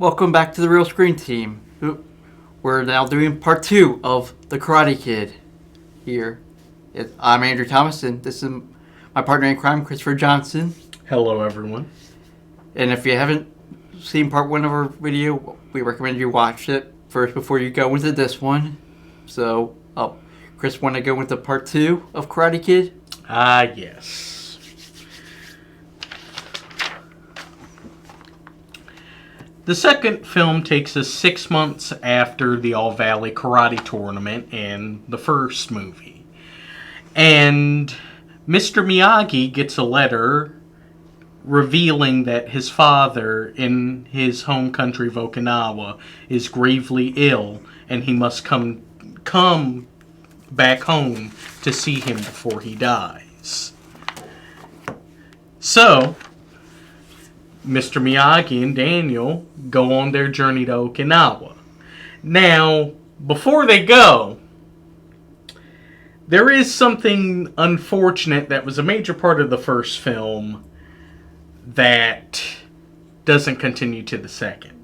Welcome back to the Real Screen Team. We're now doing part 2 of The Karate Kid here. I'm Andrew Thomas, and this is my partner in crime, Christopher Johnson. Hello, everyone. And if you haven't seen part 1 of our video, we recommend you watch it first before you go into this one. So, Chris, want to go into part 2 of Karate Kid? Yes. The second film takes us 6 months after the All Valley Karate Tournament in the first movie. And Mr. Miyagi gets a letter revealing that his father in his home country of Okinawa is gravely ill and he must come back home to see him before he dies. So, Mr. Miyagi and Daniel go on their journey to Okinawa. Now, before they go, there is something unfortunate that was a major part of the first film that doesn't continue to the second.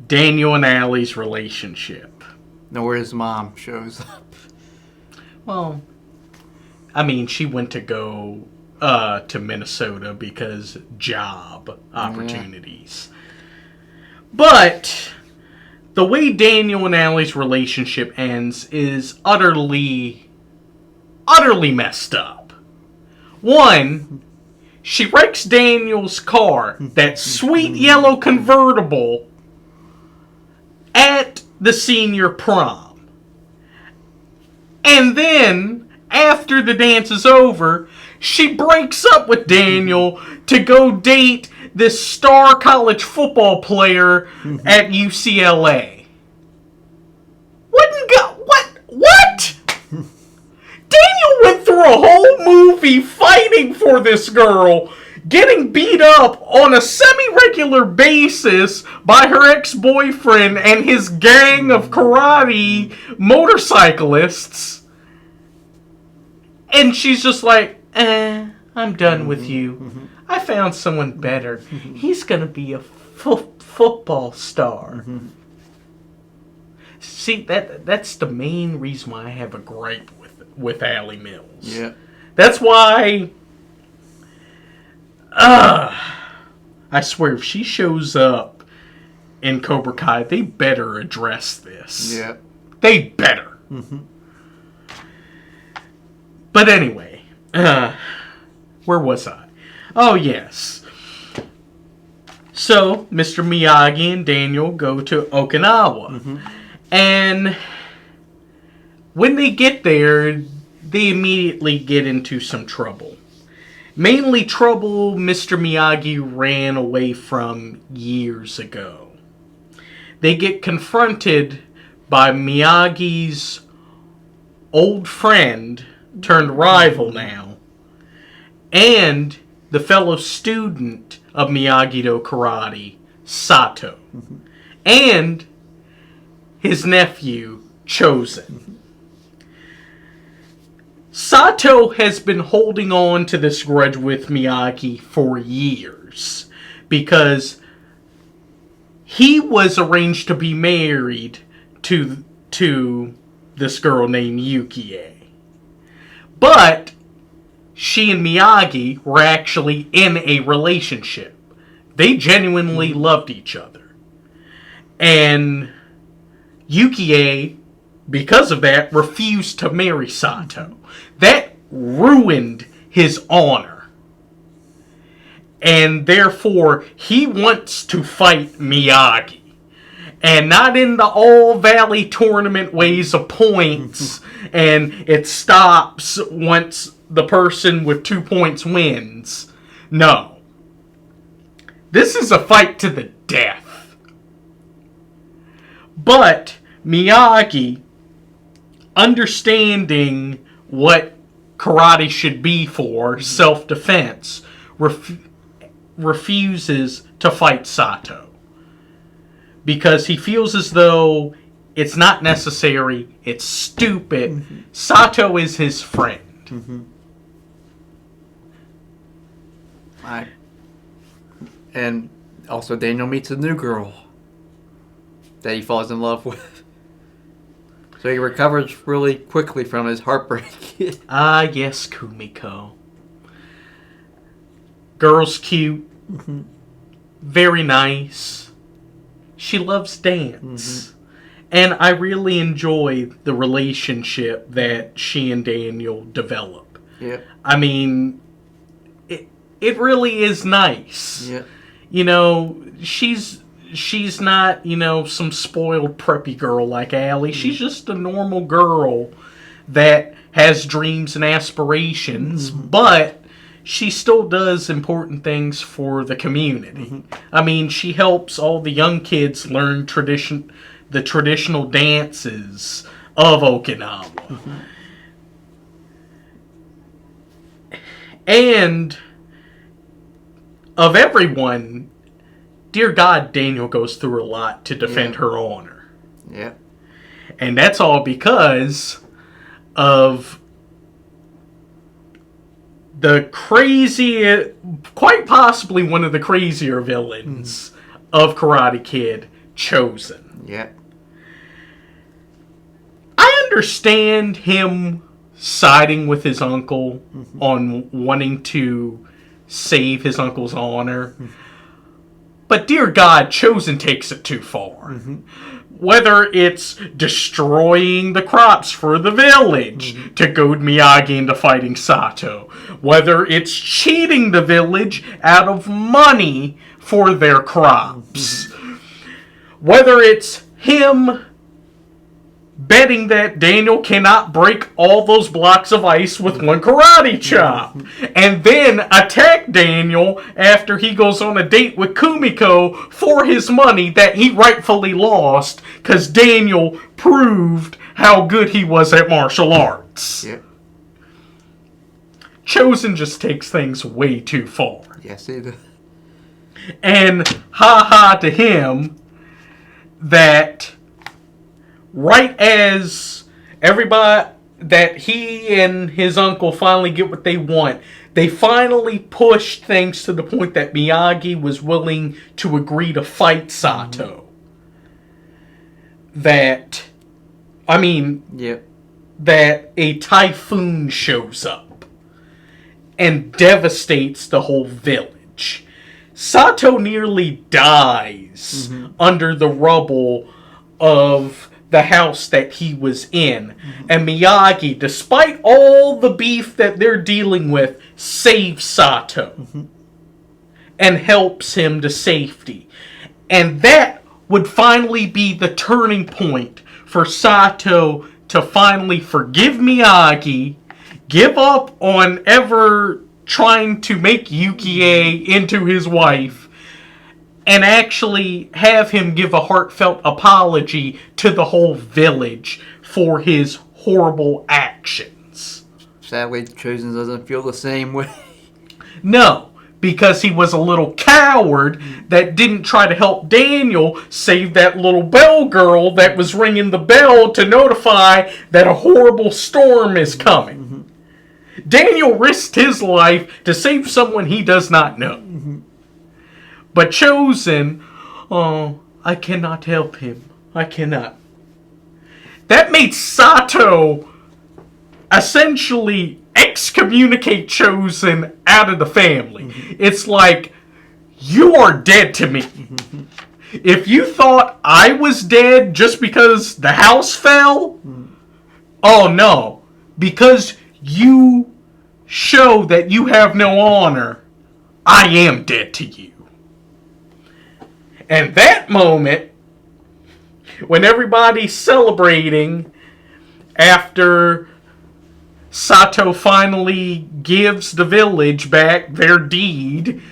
Daniel and Allie's relationship. Where his mom shows up. Well, I mean, she went to go to Minnesota because job opportunities. But the way Daniel and Allie's relationship ends is utterly messed up. One, she wrecks Daniel's car, that sweet yellow convertible, at the senior prom. And then, after the dance is over, she breaks up with Daniel to go date this star college football player at UCLA. What? Daniel went through a whole movie fighting for this girl, getting beat up on a semi-regular basis by her ex-boyfriend and his gang of karate motorcyclists. And she's just like, I'm done with you. I found someone better. He's going to be a football star. See, that's the main reason why I have a gripe with Allie Mills. Yeah. That's why, I swear, if she shows up in Cobra Kai, they better address this. Yeah. They better. But anyway, where was I? Oh, yes. So, Mr. Miyagi and Daniel go to Okinawa. And when they get there, they immediately get into some trouble. Mainly trouble Mr. Miyagi ran away from years ago. They get confronted by Miyagi's old friend, turned rival now, and the fellow student of Miyagi-Do Karate, Sato, and his nephew, Chosen. Sato has been holding on to this grudge with Miyagi for years because he was arranged to be married to this girl named Yukie. But she and Miyagi were actually in a relationship. They genuinely loved each other. And Yukie, because of that, refused to marry Sato. That ruined his honor. And therefore, he wants to fight Miyagi. And not in the All Valley Tournament ways of points, and it stops once the person with 2 points wins. No. This is a fight to the death. But Miyagi, understanding what karate should be for, self-defense, refuses to fight Sato. Because he feels as though it's not necessary, it's stupid. Sato is his friend. And Also, Daniel meets a new girl that he falls in love with. So he recovers really quickly from his heartbreak. Yes, Kumiko. Girl's cute. Mm-hmm. Very nice. She loves dance. Mm-hmm. And I really enjoy the relationship that she and Daniel develop. Yeah. I mean, it really is nice. Yeah. You know, she's not, some spoiled preppy girl like Allie. Mm-hmm. She's just a normal girl that has dreams and aspirations, mm-hmm. but she still does important things for the community. Mm-hmm. I mean, she helps all the young kids learn the traditional dances of Okinawa. Mm-hmm. And of everyone, dear God, Daniel goes through a lot to defend her honor. Yeah. And that's all because of the crazy, quite possibly one of the crazier villains of Karate Kid, Chosen. Yeah. I understand him siding with his uncle on wanting to save his uncle's honor. But dear God, Chosen takes it too far. Mm-hmm. Whether it's destroying the crops for the village to goad Miyagi into fighting Sato. Whether it's cheating the village out of money for their crops. Whether it's him betting that Daniel cannot break all those blocks of ice with one karate chop. And then attack Daniel after he goes on a date with Kumiko for his money that he rightfully lost because Daniel proved how good he was at martial arts. Yeah. Chosen just takes things way too far. Yes, he does. And ha to him that right as everybody, that he and his uncle finally get what they want, they finally pushed things to the point that Miyagi was willing to agree to fight Sato. That a typhoon shows up and devastates the whole village. Sato nearly dies under the rubble of the house that he was in. And Miyagi, despite all the beef that they're dealing with, saves Sato and helps him to safety. And that would finally be the turning point for Sato to finally forgive Miyagi, give up on ever trying to make Yukie into his wife, and actually have him give a heartfelt apology to the whole village for his horrible actions. Sadly, Chosen doesn't feel the same way. No, because he was a little coward that didn't try to help Daniel save that little bell girl that was ringing the bell to notify that a horrible storm is coming. Daniel risked his life to save someone he does not know. But Chosen, I cannot help him. I cannot. That made Sato essentially excommunicate Chosen out of the family. It's like, you are dead to me. If you thought I was dead just because the house fell, oh no. Because you show that you have no honor, I am dead to you. And that moment, when everybody's celebrating after Sato finally gives the village back their deed,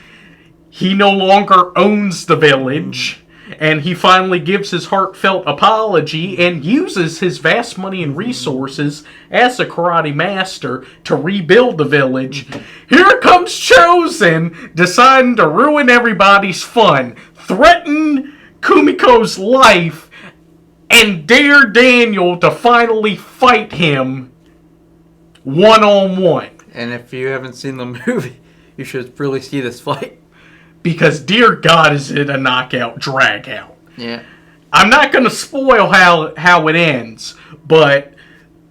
he no longer owns the village, and he finally gives his heartfelt apology and uses his vast money and resources as a karate master to rebuild the village. Here comes Chosen, deciding to ruin everybody's fun, threaten Kumiko's life, and dare Daniel to finally fight him one-on-one. And if you haven't seen the movie, you should really see this fight. Because, dear God, is it a knockout drag out. Yeah. I'm not going to spoil how it ends, but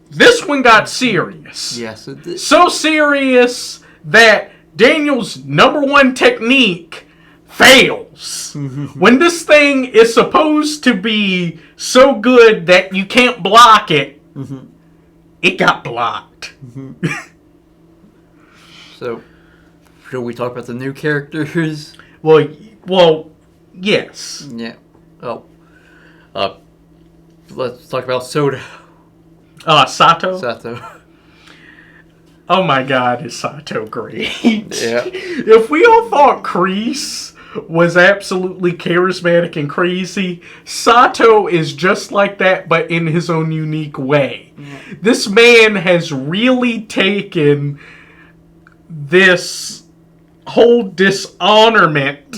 this one got serious. Yes, it did. So serious that Daniel's #1 technique fails. When this thing is supposed to be so good that you can't block it, it got blocked. So, should we talk about the new characters? Well, yes. Yeah. Oh. Let's talk about Sato. Sato. Oh my God, is Sato great? Yeah. If we all thought Kreese was absolutely charismatic and crazy, Sato is just like that, but in his own unique way. Yeah. This man has really taken this whole dishonorment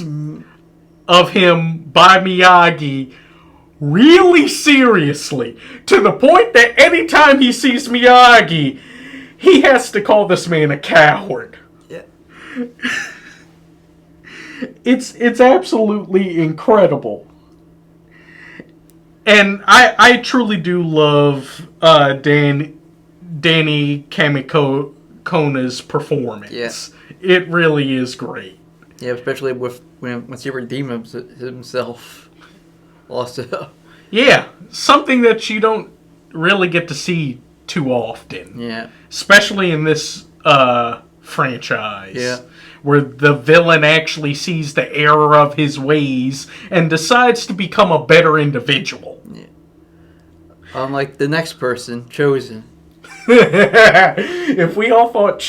of him by Miyagi really seriously, to the point that anytime he sees Miyagi, he has to call this man a coward. Yeah. It's absolutely incredible. And I truly do love Danny Kamikona's performance. Yeah. It really is great. Yeah, especially once he redeemed himself. Also. Yeah, something that you don't really get to see too often. Yeah. Especially in this franchise. Yeah. Where the villain actually sees the error of his ways and decides to become a better individual. Yeah. Unlike the next person, Chosen. If we all thought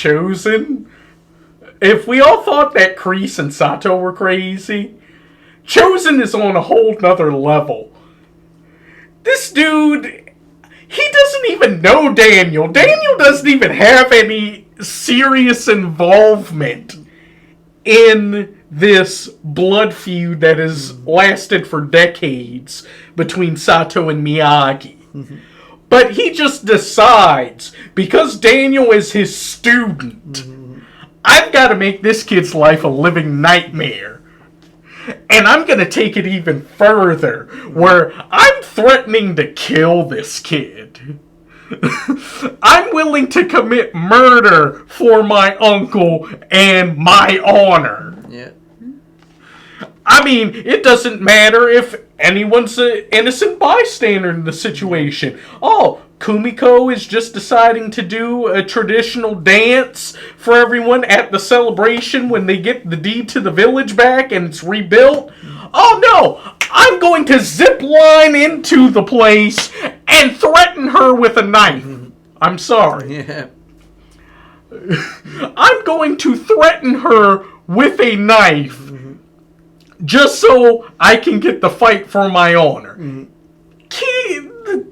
that Kreese and Sato were crazy, Chosen is on a whole nother level. This dude, he doesn't even know Daniel. Daniel doesn't even have any serious involvement in this blood feud that has lasted for decades between Sato and Miyagi. But he just decides, because Daniel is his student, I've got to make this kid's life a living nightmare. And I'm going to take it even further, where I'm threatening to kill this kid. I'm willing to commit murder for my uncle and my honor. Yeah. I mean, it doesn't matter if anyone's an innocent bystander in the situation. Oh, Kumiko is just deciding to do a traditional dance for everyone at the celebration when they get the deed to the village back and it's rebuilt. Oh no! I'm going to zip line into the place and threaten her with a knife. I'm sorry. Yeah. I'm going to threaten her with a knife just so I can get the fight for my honor. The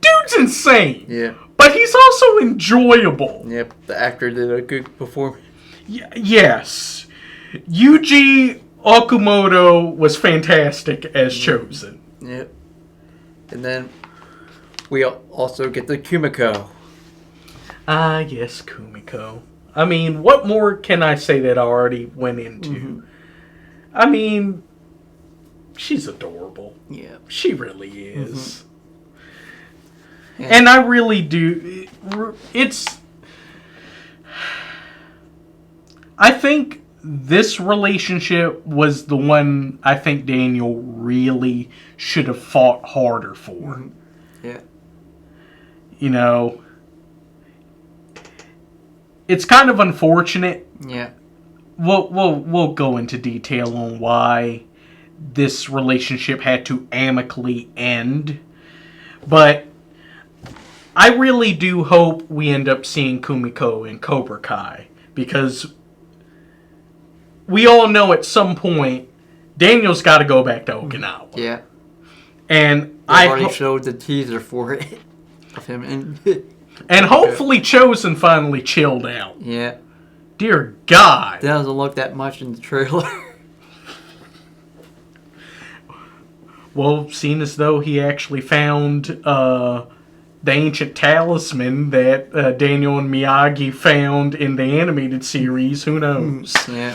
dude's insane. Yeah. But he's also enjoyable. Yep. The actor did a good performance. Yes. Yuji Okamoto was fantastic as Chosen. Yep. And then we also get the Kumiko. Ah, yes, Kumiko. I mean, what more can I say that I already went into? I mean, she's adorable. Yeah. She really is. Yeah. And I really do. I think this relationship was the one I think Daniel really should have fought harder for. Yeah. You know, it's kind of unfortunate. Yeah. We'll go into detail on why this relationship had to amicably end. But I really do hope we end up seeing Kumiko in Cobra Kai, because we all know at some point Daniel's got to go back to Okinawa. Yeah. And I already showed the teaser for it of him and hopefully Chosen finally chilled out. Yeah. Dear God. It doesn't look that much in the trailer. Well, seeing as though he actually found the ancient talisman that Daniel and Miyagi found in the animated series, who knows? Yeah.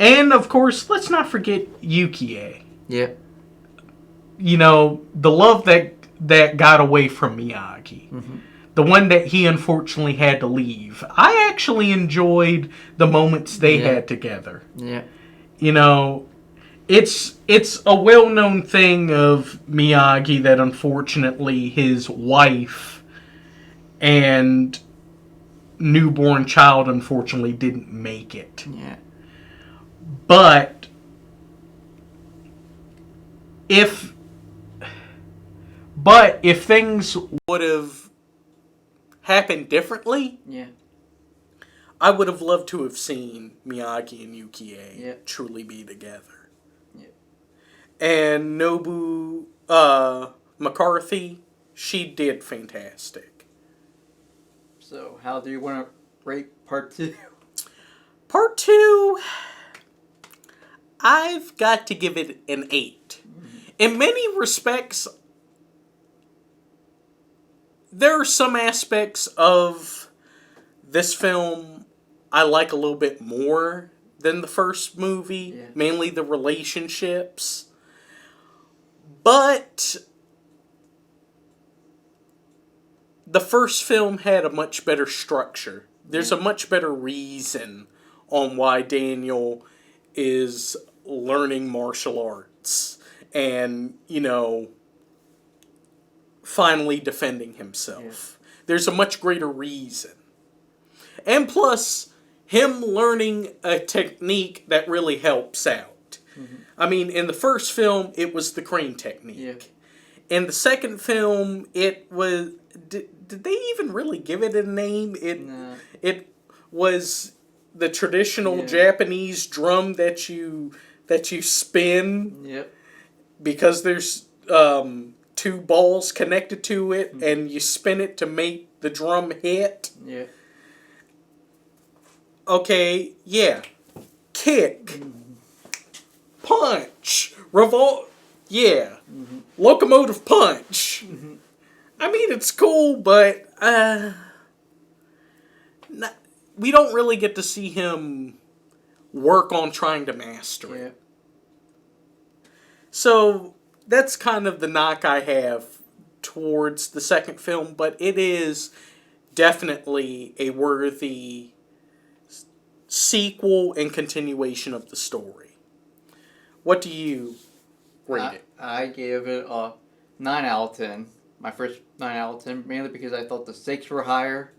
And, of course, let's not forget Yukie. Yeah. You know, the love that got away from Miyagi. Mm-hmm. The one that he unfortunately had to leave. I actually enjoyed the moments they had together. Yeah. You know, it's a well-known thing of Miyagi that unfortunately his wife and newborn child unfortunately didn't make it. Yeah. But if things would have happened differently, Yeah. I would have loved to have seen Miyagi and Yukie truly be together. Yeah. And Nobu McCarthy, she did fantastic. So, how do you want to rate part 2? Part 2, I've got to give it an 8. In many respects, there are some aspects of this film I like a little bit more than the first movie, mainly the relationships. But the first film had a much better structure. There's a much better reason on why Daniel is learning martial arts and, you know, finally defending himself. There's a much greater reason. And plus, him learning a technique that really helps out. Mm-hmm. I mean, in the first film, it was the crane technique. Yeah. In the second film, it was... Did they even really give it a name? It was the traditional Japanese drum that you spin. Yep. Because there's 2 balls connected to it, and you spin it to make the drum hit. Yeah. Okay, yeah. Kick. Punch. Locomotive punch. I mean, it's cool, but we don't really get to see him work on trying to master it. So, that's kind of the knock I have towards the second film, but it is definitely a worthy sequel and continuation of the story. What do you rate it? I gave it a 9 out of 10. My first 9 out of 10, mainly because I thought the stakes were higher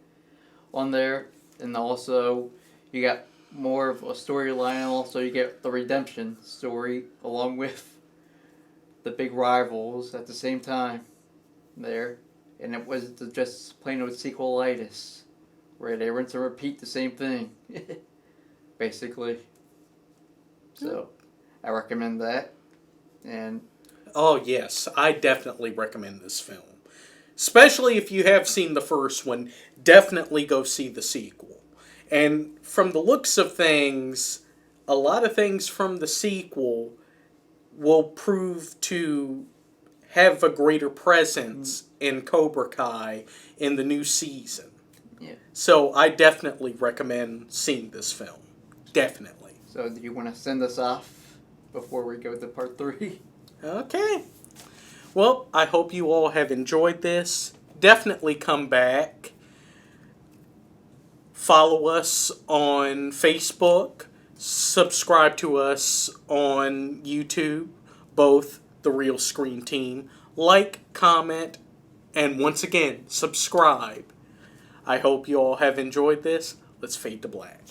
on there, and also you got more of a storyline, and also you get the redemption story along with the big rivals at the same time there, and it was just plain old sequelitis, where they rinse and repeat the same thing. Basically. So, I recommend that. And oh, yes. I definitely recommend this film. Especially if you have seen the first one, definitely go see the sequel. And from the looks of things, a lot of things from the sequel will prove to have a greater presence in Cobra Kai in the new season. Yeah. So, I definitely recommend seeing this film. Definitely. So, do you want to send us off before we go to part 3? Okay. Well, I hope you all have enjoyed this. Definitely come back. Follow us on Facebook. Subscribe to us on YouTube. Both The Real Screen Team. Like, comment, and once again, subscribe. I hope you all have enjoyed this. Let's fade to black.